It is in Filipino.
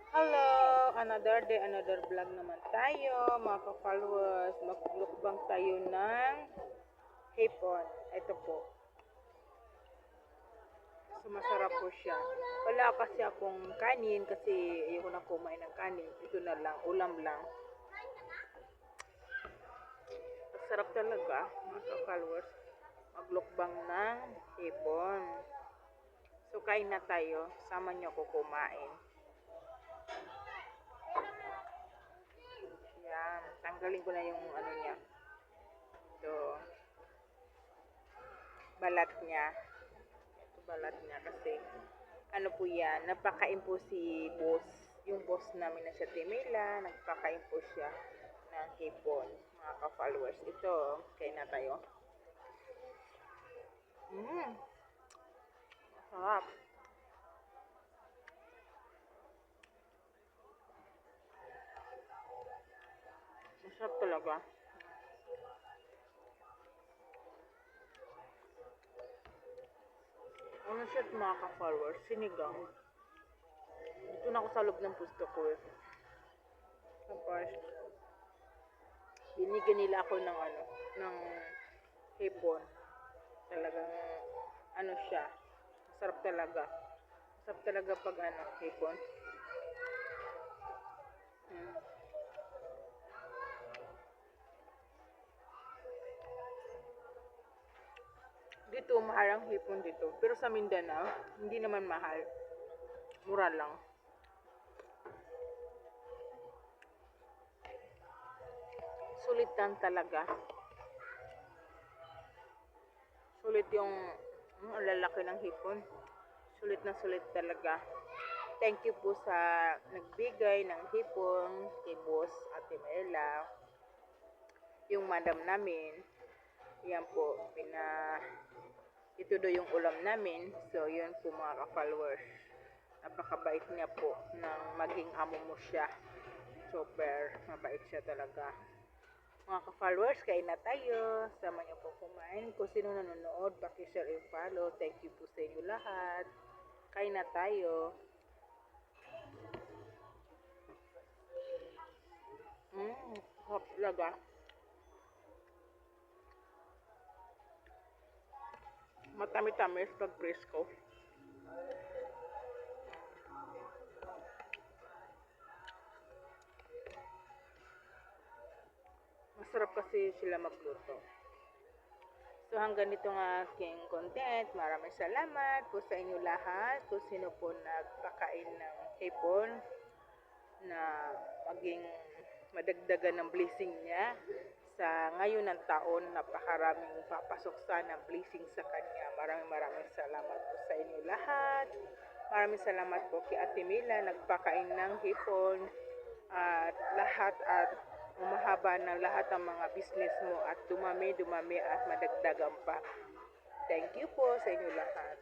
Hello! Another day, another vlog naman tayo, mga ka-followers. Maglukbang tayo ng hipon. Ito po. So, masarap po siya. Wala kasi akong kanin kasi ayoko na kumain ng kanin. Ito na lang, ulam lang. Masarap talaga, mga ka-followers. Maglukbang ng hipon. So, kain na tayo. Sama niyo ako kumain. Yan. Tanggalin ko na yung ano niya. Ito. Balat niya. Ito balat niya kasi ano po yan. Nagpakain po si boss. Yung boss namin na siya Timila. Nagpakain po siya ng hipon. Mga ka-followers. Ito. Kain na tayo. Sarap. Masarap talaga. Ano siya mga ka-followers? Sinigang. Dito na ako sa loob ng pusto ko eh. Tapos, binigyan nila ako ng ano, ng hipon. Talagang, ano siya, masarap talaga. Masarap talaga pag ano, hipon. Hmm. Dito, mahal ang hipon dito. Pero sa Mindanao, hindi naman mahal. Mura lang. Sulitan talaga. Sulit yung lalaki ng hipon. Sulit na sulit talaga. Thank you po sa nagbigay ng hipon kay Boss Ate Maela. Yung madam namin. Yan po. Ito do yung ulam namin. So, yun po mga ka-followers. Napakabait niya po nang maging amo mo siya. Super mabait siya talaga. Mga ka-followers, kain na tayo. Sama niyo po kumain. Kung sino nanonood, paki-share and follow. Thank you po sa inyo lahat. Kain na tayo. Sarap talaga. Matami-tamis pag presko. Masarap kasi sila magluto. So hanggang dito ng aking content. Maraming salamat po sa inyo lahat. Kung sino po nagpakain ng hipon na maging madagdagan ng blessing niya sa ngayon ng taon. Napakaraming papasok sana blessing sa kanya. Maraming salamat po sa inyo lahat. Maraming salamat po kay Ate Mila nagpakain ng hipon at lahat at umahaba ng lahat ng mga business mo at dumami at madagdagan pa. Thank you po sa inyo lahat.